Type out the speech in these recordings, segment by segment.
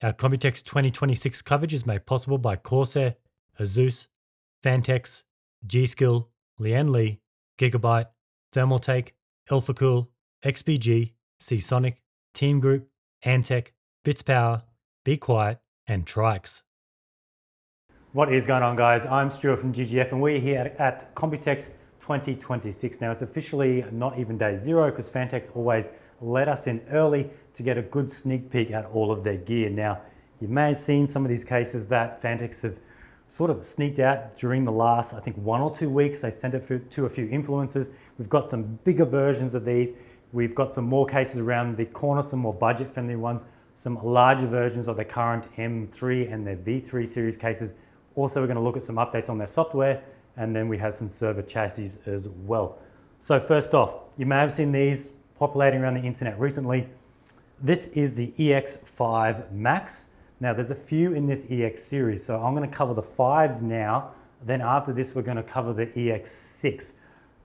Our Computex 2026 coverage is made possible by Corsair, Asus, Phanteks, G-Skill, Lian Li, Gigabyte, Thermaltake, Alphacool, XPG, Seasonic, Team Group, Antec, BitsPower, Be Quiet, and Trix. What is going on, guys? I'm Stuart from GGF and we're here at Computex 2026. Now, it's officially not even day zero because Phanteks always let us in early to get a good sneak peek at all of their gear. Now, you may have seen some of these cases that Phanteks have sort of sneaked out during the last, I think, 1 or 2 weeks. They sent it to a few influencers. We've got some bigger versions of these. We've got some more cases around the corner, some more budget-friendly ones, some larger versions of their current M3 and their V3 series cases. Also, we're going to look at some updates on their software, and then we have some server chassis as well. So first off, you may have seen these populating around the internet recently. This is the EX5 Max. Now, there's a few in this EX series, so I'm going to cover the 5s now. Then after this, we're going to cover the EX6.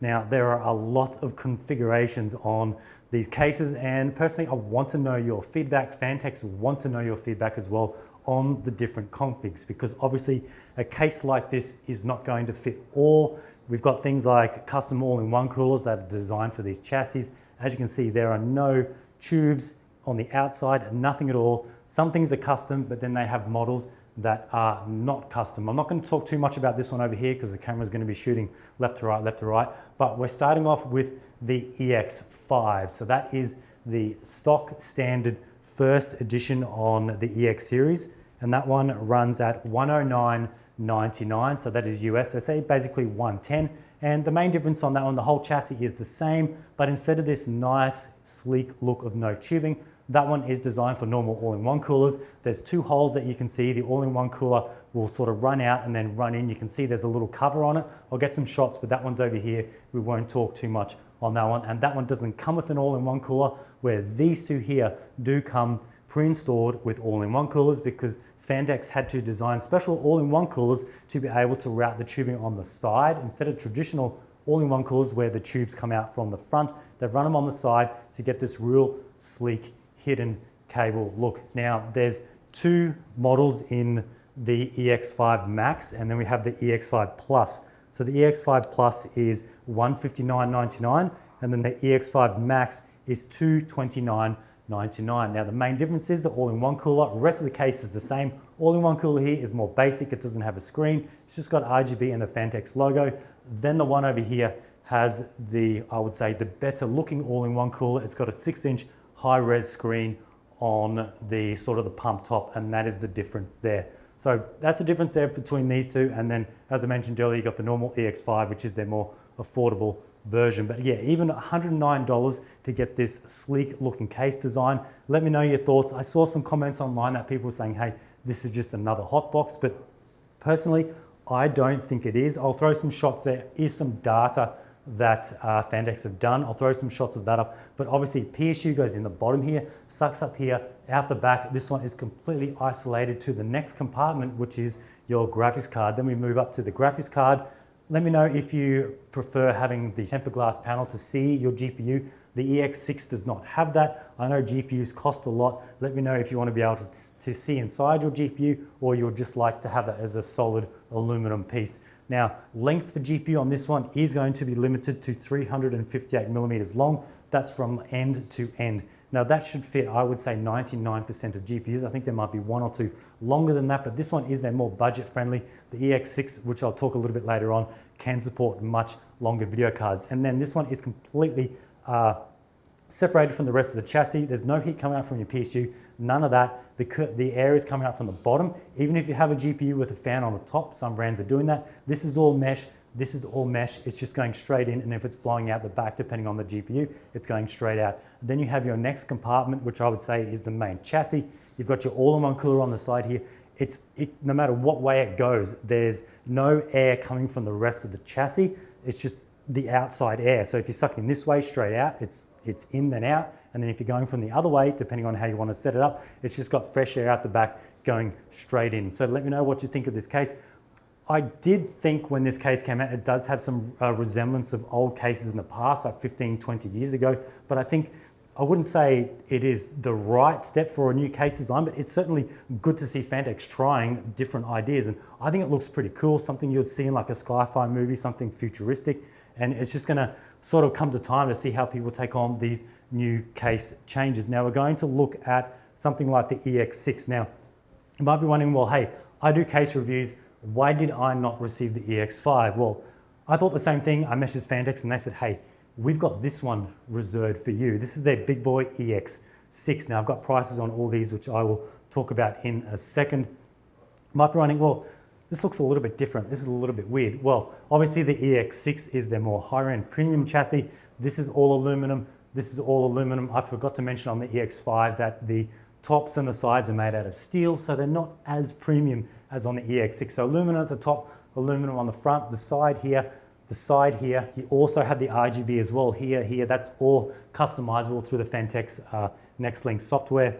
Now, there are a lot of configurations on these cases, and personally, I want to know your feedback. Phanteks want to know your feedback as well on the different configs, because obviously a case like this is not going to fit all. We've got things like custom all-in-one coolers that are designed for these chassis. As you can see, there are no tubes on the outside, nothing at all. Some things are custom, but then they have models that are not custom. I'm not going to talk too much about this one over here because the camera is going to be shooting left to right, but we're starting off with the EX5. So that is the stock standard first edition on the EX series, and that one runs at $109.99, so that is US. They say basically 110, and the main difference on that one, the whole chassis is the same, but instead of this nice sleek look of no tubing, that one is designed for normal all-in-one coolers. There's 2 holes that you can see. The all-in-one cooler will sort of run out and then run in. You can see there's a little cover on it. I'll get some shots, but that one's over here. We won't talk too much on that one. And that one doesn't come with an all-in-one cooler, where these 2 here do come pre-installed with all-in-one coolers, because Phanteks had to design special all-in-one coolers to be able to route the tubing on the side instead of traditional all-in-one coolers where the tubes come out from the front. They've run them on the side to get this real sleek hidden cable look. Now, there's 2 models in the EX5 Max, and then we have the EX5 Plus. So the EX5 Plus is $159.99, and then the EX5 Max is $229.99. Now, the main difference is the all-in-one cooler. The rest of the case is the same. All-in-one cooler here is more basic. It doesn't have a screen. It's just got RGB and the Phanteks logo. Then the one over here has the, I would say, the better looking all-in-one cooler. It's got a 6-inch high-res screen on the sort of the pump top, and that is the difference there. So that's the difference there between these 2. And then, as I mentioned earlier, you got the normal EX5, which is their more affordable version. But yeah, even $109 to get this sleek looking case design. Let me know your thoughts. I saw some comments online that people were saying, hey, this is just another hot box, but personally, I don't think it is. I'll throw some shots. There is some data that Phanteks have done. I'll throw some shots of that up, but obviously PSU goes in the bottom here, sucks up here, out the back. This one is completely isolated to the next compartment, which is your graphics card. Then we move up to the graphics card. Let me know if you prefer having the tempered glass panel to see your GPU. The EX6 does not have that. I know GPUs cost a lot. Let me know if you want to be able to see inside your GPU, or you'll just like to have that as a solid aluminum piece. Now, length for GPU on this one is going to be limited to 358 millimeters long. That's from end to end. Now, that should fit, I would say, 99% of GPUs. I think there might be 1 or 2 longer than that, but this one is their more budget friendly. The EX6, which I'll talk a little bit later on, can support much longer video cards. And then this one is completely separated from the rest of the chassis. There's no heat coming out from your PSU, none of that. The air is coming out from the bottom. Even if you have a GPU with a fan on the top, some brands are doing that. This is all mesh. This is all mesh. It's just going straight in, and if it's blowing out the back, depending on the GPU, it's going straight out. Then you have your next compartment, which I would say is the main chassis. You've got your all-in-one cooler on the side here. No matter what way it goes, there's no air coming from the rest of the chassis. It's just the outside air. So if you're sucking this way straight out, it's in then out. And then if you're going from the other way, depending on how you want to set it up, it's just got fresh air out the back going straight in. So let me know what you think of this case. I did think when this case came out, it does have some resemblance of old cases in the past, like 15, 20 years ago. But I think I wouldn't say it is the right step for a new case design, but it's certainly good to see Phanteks trying different ideas. And I think it looks pretty cool, something you'd see in like a sci-fi movie, something futuristic. And it's just gonna sort of come to time to see how people take on these new case changes. Now we're going to look at something like the EX6. Now, you might be wondering, well, hey, I do case reviews. Why did I not receive the EX5? Well, I thought the same thing. I messaged Phanteks and they said, hey, we've got this one reserved for you. This is their big boy EX6. Now I've got prices on all these, which I will talk about in a second. Might be wondering, well, this looks a little bit different. This is a little bit weird. Well, obviously the EX6 is their more higher end premium chassis. This is all aluminum. This is all aluminum. I forgot to mention on the EX5 that the tops and the sides are made out of steel, so they're not as premium as on the EX6. So aluminum at the top, aluminum on the front, the side here. You also have the RGB as well here. That's all customizable through the Phanteks NextLink software.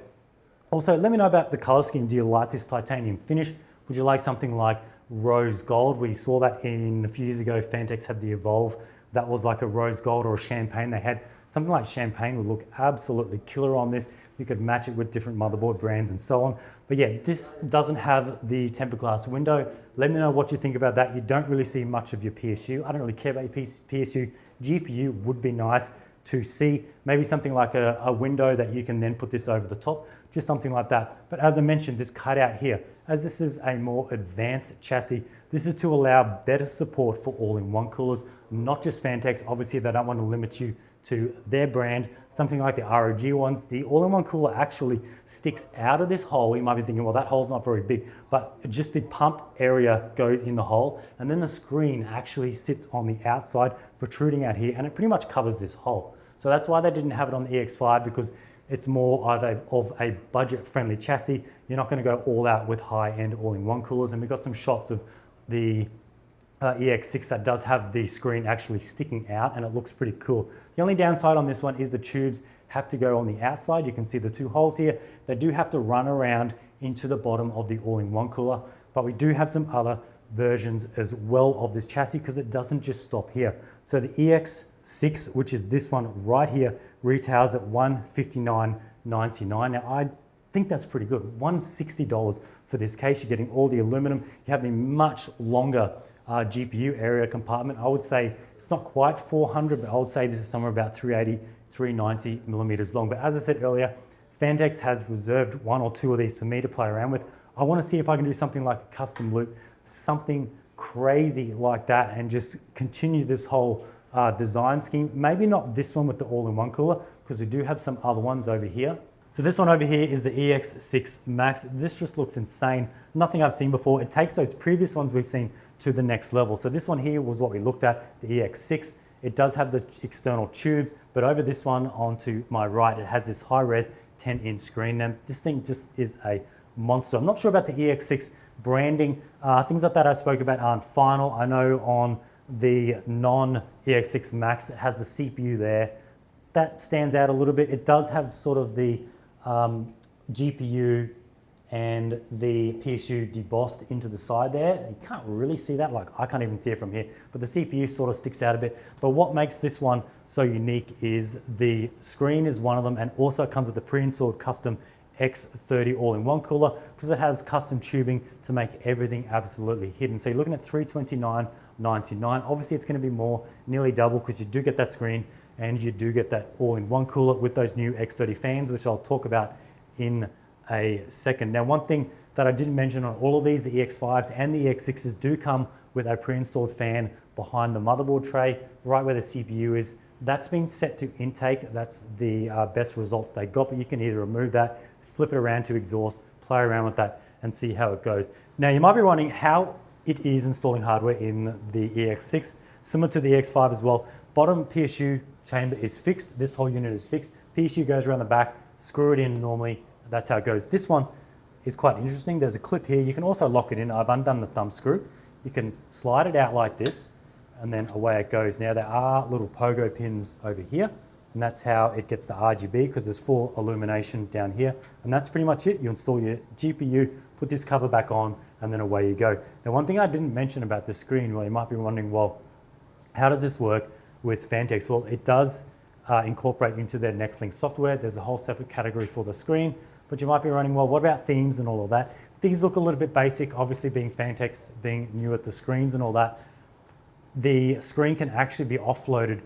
Also, let me know about the color scheme. Do you like this titanium finish? Would you like something like rose gold? We saw that in a few years ago. Phanteks had the Evolve. That was like a rose gold or a champagne. They had something like champagne would look absolutely killer on this. You could match it with different motherboard brands and so on. But yeah, this doesn't have the tempered glass window. Let me know what you think about that. You don't really see much of your PSU. I don't really care about your PSU. GPU would be nice to see. Maybe something like a window that you can then put this over the top, just something like that. But as I mentioned, this cutout here, as this is a more advanced chassis, this is to allow better support for all-in-one coolers, not just Phanteks. Obviously, they don't want to limit you to their brand. Something like the ROG ones, the all-in-one cooler actually sticks out of this hole. You might be thinking, well, that hole's not very big, but just the pump area goes in the hole, and then the screen actually sits on the outside, protruding out here, and it pretty much covers this hole. So that's why they didn't have it on the EX5, because it's more of a budget-friendly chassis. You're not going to go all out with high-end all-in-one coolers, and we've got some shots of the EX6 that does have the screen actually sticking out, and it looks pretty cool. The only downside on this one is the tubes have to go on the outside. You can see the two holes here. They do have to run around into the bottom of the all-in-one cooler, but we do have some other versions as well of this chassis because it doesn't just stop here. So the EX6, which is this one right here, retails at $159.99. Now I think that's pretty good. $160 for this case. You're getting all the aluminum. You have the much longer GPU area compartment. I would say it's not quite 400, but I would say this is somewhere about 380, 390 millimeters long. But as I said earlier, Phanteks has reserved one or two of these for me to play around with. I want to see if I can do something like a custom loop, something crazy like that, and just continue this whole design scheme. Maybe not this one with the all-in-one cooler, because we do have some other ones over here. So this one over here is the EX6 Max. This just looks insane. Nothing I've seen before. It takes those previous ones we've seen to the next level. So this one here was what we looked at, the EX6. It does have the external tubes, but over this one onto my right, it has this high-res 10-inch screen. And this thing just is a monster. I'm not sure about the EX6 branding. Things like that I spoke about aren't final. I know on the non-EX6 Max, it has the CPU there. That stands out a little bit. It does have sort of the GPU and the PSU debossed into the side there. You can't really see that, like I can't even see it from here, but the CPU sort of sticks out a bit. But what makes this one so unique is the screen is one of them, and also comes with a pre-installed custom X30 all-in-one cooler, because it has custom tubing to make everything absolutely hidden. So you're looking at $329.99. Obviously it's going to be more, nearly double, because you do get that screen and you do get that all-in-one cooler with those new X30 fans, which I'll talk about in a second. Now, one thing that I didn't mention on all of these, the EX5s and the EX6s do come with a pre-installed fan behind the motherboard tray, right where the CPU is. That's been set to intake. That's the best results they got, but you can either remove that, flip it around to exhaust, play around with that and see how it goes. Now, you might be wondering how it is installing hardware in the EX6, similar to the EX5 as well. Bottom PSU chamber is fixed. This whole unit is fixed. PSU goes around the back, screw it in normally. That's how it goes. This one is quite interesting. There's a clip here. You can also lock it in. I've undone the thumb screw. You can slide it out like this, and then away it goes. Now, there are little pogo pins over here, and that's how it gets the RGB, because there's 4 illumination down here, and that's pretty much it. You install your GPU, put this cover back on, and then away you go. Now, one thing I didn't mention about this screen, well, you might be wondering, well, how does this work with Phanteks? Well, it does incorporate into their NextLink software. There's a whole separate category for the screen, but you might be running, well, what about themes and all of that? These look a little bit basic, obviously being Phanteks, being new at the screens and all that. The screen can actually be offloaded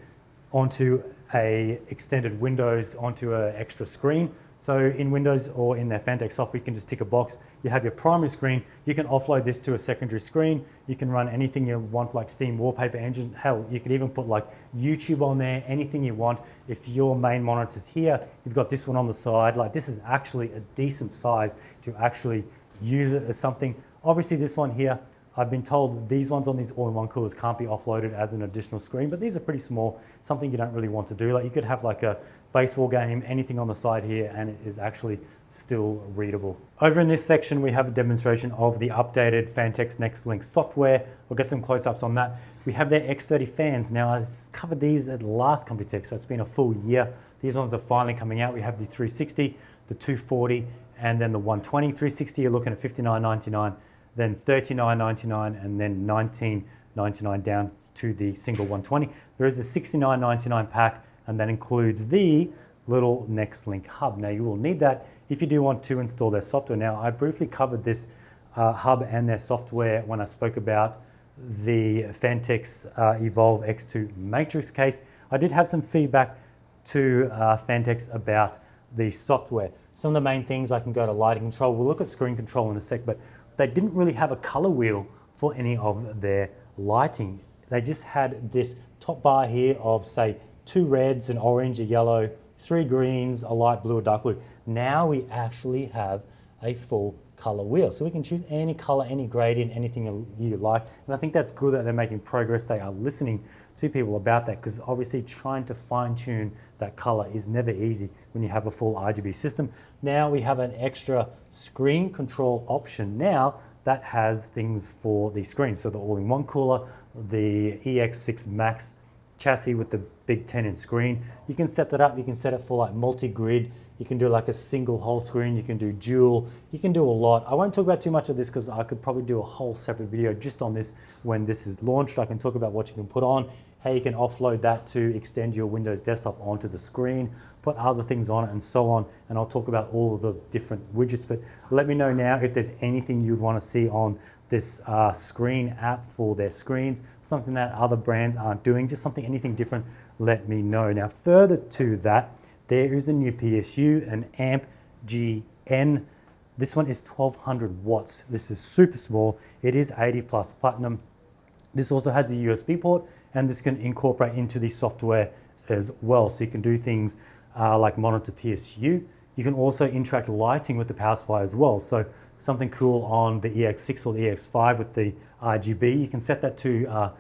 onto a extended Windows, onto an extra screen. So in Windows or in their Phanteks software, you can just tick a box. You have your primary screen. You can offload this to a secondary screen. You can run anything you want, like Steam Wallpaper Engine. Hell, you could even put like YouTube on there, anything you want. If your main monitor's here, you've got this one on the side. Like, this is actually a decent size to actually use it as something. Obviously this one here, I've been told these ones on these all-in-one coolers can't be offloaded as an additional screen, but these are pretty small, something you don't really want to do. Like, you could have like a baseball game, anything on the side here, and it is actually still readable. Over in this section, we have a demonstration of the updated Phanteks NextLink software. We'll get some close-ups on that. We have their X30 fans. Now, I covered these at the last Computex, so it's been a full year. These ones are finally coming out. We have the 360, the 240, and then the 120. 360, you're looking at $59.99, then $39.99, and then $19.99 down to the single 120. There is a $69.99 pack, and that includes the little NextLink hub. Now, you will need that if you do want to install their software. Now, I briefly covered this hub and their software when I spoke about the Phanteks Evolve X2 Matrix case. I did have some feedback to Phanteks about the software. Some of the main things, I can go to lighting control. We'll look at screen control in a sec, but they didn't really have a color wheel for any of their lighting. They just had this top bar here of, say, 2 reds, an orange, a yellow, 3 greens, a light blue, a dark blue. Now we actually have a full color wheel. So we can choose any color, any gradient, anything you like. And I think that's good that they're making progress. They are listening to people about that, because obviously trying to fine tune that color is never easy when you have a full RGB system. Now we have an extra screen control option now that has things for the screen. So the all-in-one cooler, the EX6 Max chassis with the big 10-inch screen. You can set that up. You can set it for like multi-grid. You can do like a single whole screen. You can do dual. You can do a lot. I won't talk about too much of this because I could probably do a whole separate video just on this when this is launched. I can talk about what you can put on, how you can offload that to extend your Windows desktop onto the screen, put other things on it, and so on. And I'll talk about all of the different widgets. But let me know now if there's anything you'd want to see on this screen app for their screens, something that other brands aren't doing, just something, anything different, let me know. Now, further to that, there is a new PSU, an AMP GN. This one is 1200 watts. This is super small. It is 80 plus platinum. This also has a USB port, and this can incorporate into the software as well. So you can do things like monitor PSU. You can also interact lighting with the power supply as well. So something cool on the EX6 or the EX5 with the RGB. You can set that to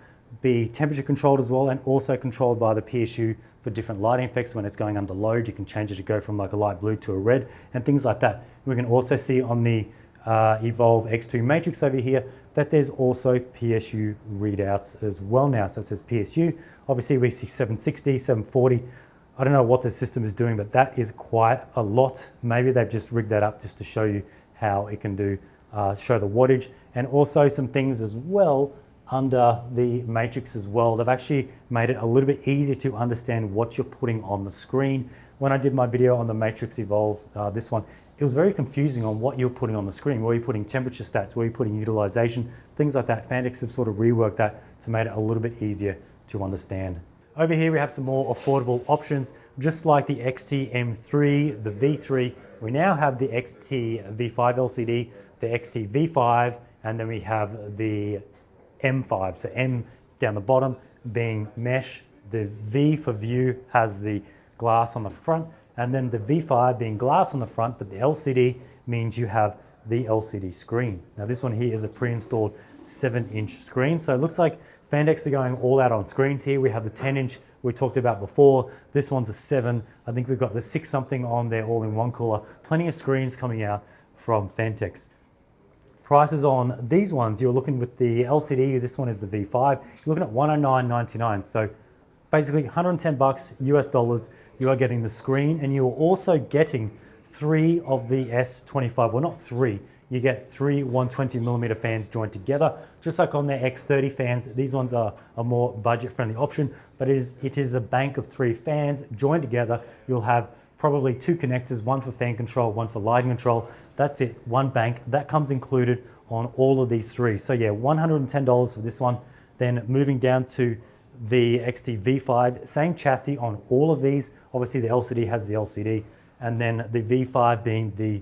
be temperature controlled as well, and also controlled by the PSU for different lighting effects. When it's going under load, you can change it to go from like a light blue to a red and things like that. We can also see on the Evolve X2 Matrix over here that there's also PSU readouts as well now. So it says PSU. Obviously we see 760, 740. I don't know what the system is doing, but that is quite a lot. Maybe they've just rigged that up just to show you how it can do, show the wattage, and also some things as well under the Matrix as well. They've actually made it a little bit easier to understand what you're putting on the screen. When I did my video on the Matrix Evolve, this one, it was very confusing on what you're putting on the screen. Were you putting temperature stats? Were you putting utilization? Things like that. Phanteks have sort of reworked that to make it a little bit easier to understand. Over here we have some more affordable options, just like the XT M3, the V3. We now have the XT V5 LCD, the XT V5, and then we have the M5. So M down the bottom being mesh. The V for view has the glass on the front, and then the V5 being glass on the front, but the LCD means you have the LCD screen. Now this one here is a pre-installed 7-inch screen. So it looks like Phanteks are going all out on screens here. We have the 10-inch we talked about before. This one's a 7. I think we've got the 6 something on there all-in-one cooler. Plenty of screens coming out from Phanteks. Prices on these ones, you're looking with the LCD, this one is the V5, you're looking at $109.99. So basically 110 bucks US dollars, you are getting the screen, and you are also getting 3 of the S25. Well, not 3, you get three 120mm fans joined together, just like on the X30 fans. These ones are a more budget-friendly option, but it is a bank of 3 fans joined together. You'll have probably 2 connectors, one for fan control, one for lighting control. That's it, one bank. That comes included on all of these 3. So yeah, $110 for this one. Then moving down to the X30 V5, same chassis on all of these. Obviously the LCD has the LCD, and then the V5 being the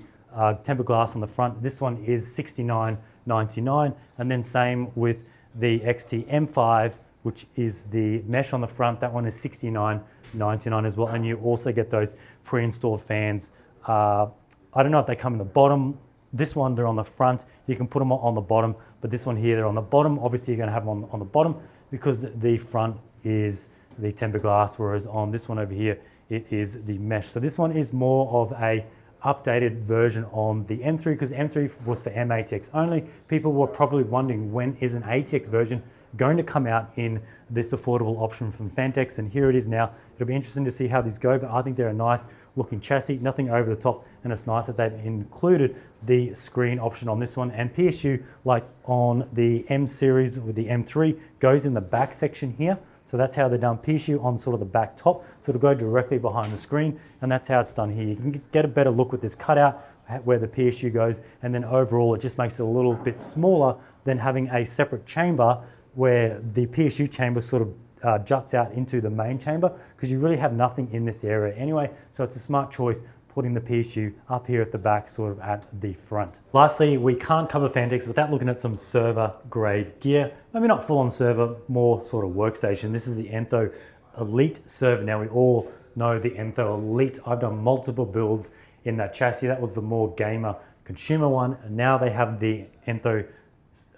tempered glass on the front. This one is $69.99, and then same with the XT M5, which is the mesh on the front. That one is $69.99 as well, and you also get those pre-installed fans. I don't know if they come in the bottom. This one, they're on the front. You can put them on the bottom, but this one here, they're on the bottom. Obviously, you're going to have them on the bottom because the front is the tempered glass, whereas on this one over here, it is the mesh. So this one is more of a updated version on the M3, because M3 was for M-ATX only. People were probably wondering, when is an ATX version going to come out in this affordable option from Phanteks, and here it is now. It'll be interesting to see how these go, but I think they're a nice looking chassis, nothing over the top, and it's nice that they've included the screen option on this one. And PSU, like on the M series with the M3, goes in the back section here. So that's how they're done. PSU on sort of the back top, so it'll go directly behind the screen, and that's how it's done here. You can get a better look with this cutout where the PSU goes, and then overall it just makes it a little bit smaller than having a separate chamber where the PSU chamber sort of juts out into the main chamber, because you really have nothing in this area anyway. So it's a smart choice putting the PSU up here at the back, sort of at the front. Lastly, we can't cover Phanteks without looking at some server grade gear. Maybe not full on server, more sort of workstation. This is the Enthoo Elite server. Now we all know the Enthoo Elite. I've done multiple builds in that chassis. That was the more gamer consumer one. And now they have the Enthoo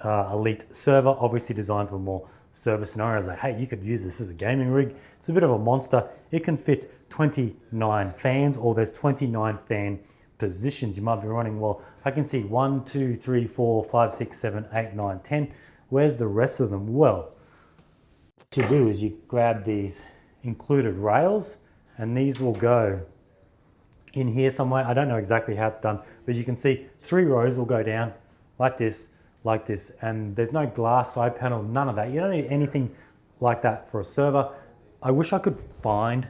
Elite server, obviously designed for more server scenarios. Like, hey, you could use this as a gaming rig. It's a bit of a monster. It can fit 29 fans, or there's 29 fan positions. You might be running, well, I can see 1, 2, 3, 4, 5, 6, 7, 8, 9, 10. Where's the rest of them? Well, what you do is you grab these included rails, and these will go in here somewhere. I don't know exactly how it's done, but you can see 3 rows will go down like this, and there's no glass side panel, none of that. You don't need anything like that for a server. I wish I could find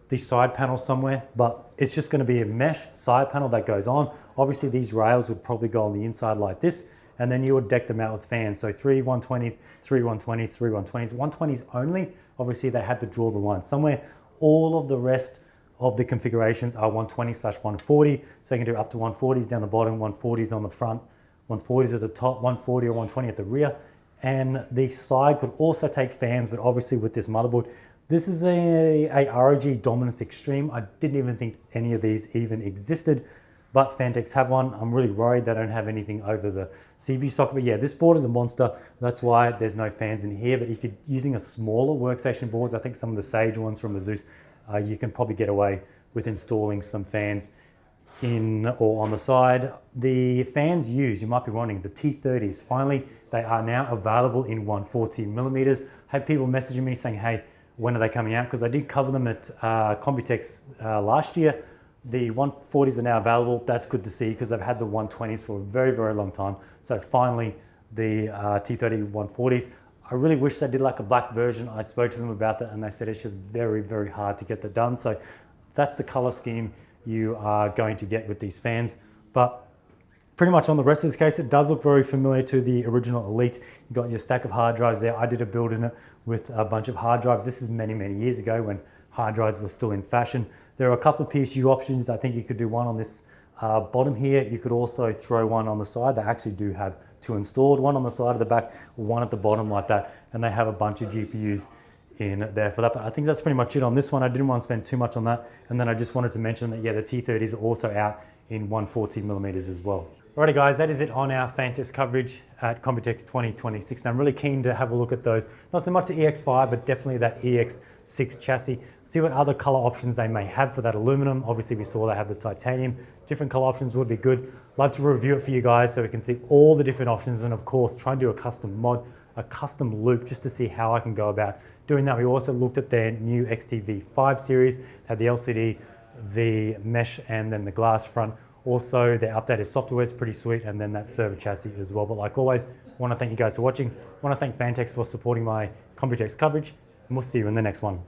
the side panel somewhere, but it's just going to be a mesh side panel that goes on. Obviously these rails would probably go on the inside like this, and then you would deck them out with fans. So 3 120s, 3 120s, 3 120s, 120s only. Obviously they had to draw the line somewhere. All of the rest of the configurations are 120/140. So you can do up to 140s down the bottom, 140s on the front, 140s at the top, 140 or 120 at the rear. And the side could also take fans, but obviously with this motherboard, this is a ROG Dominance Extreme. I didn't even think any of these even existed, but Phanteks have one. I'm really worried they don't have anything over the CPU socket. But yeah, this board is a monster. That's why there's no fans in here. But if you're using a smaller workstation boards, I think some of the Sage ones from Asus, you can probably get away with installing some fans in or on the side. The fans used, you might be wondering, the T30s. Finally, they are now available in 140mm. I had people messaging me saying, hey, when are they coming out? Because I did cover them at Computex last year. The 140s are now available. That's good to see, because they've had the 120s for a very, very long time. So finally, the T30 140s. I really wish they did like a black version. I spoke to them about that, and they said it's just very, very hard to get that done. So that's the color scheme you are going to get with these fans. But pretty much on the rest of this case, it does look very familiar to the original Elite. You've got your stack of hard drives there. I did a build in it with a bunch of hard drives. This is many, many years ago when hard drives were still in fashion. There are a couple of PSU options. I think you could do one on this bottom here. You could also throw one on the side. They actually do have 2 installed, one on the side of the back, one at the bottom like that. And they have a bunch of GPUs in there for that. But I think that's pretty much it on this one. I didn't want to spend too much on that. And then I just wanted to mention that, yeah, the T30s are also out in 140mm as well. Alrighty guys, that is it on our Phanteks coverage at Computex 2026. And I'm really keen to have a look at those. Not so much the EX5, but definitely that EX6 chassis. See what other color options they may have for that aluminum. Obviously we saw they have the titanium. Different color options would be good. Love to review it for you guys so we can see all the different options, and of course try and do a custom mod, a custom loop, just to see how I can go about doing that. We also looked at their new XTV 5 series, had the LCD, the mesh, and then the glass front, Also, their updated software is pretty sweet, and then that server chassis as well. But like always, I want to thank you guys for watching. I want to thank Phanteks for supporting my Computex coverage, and we'll see you in the next one.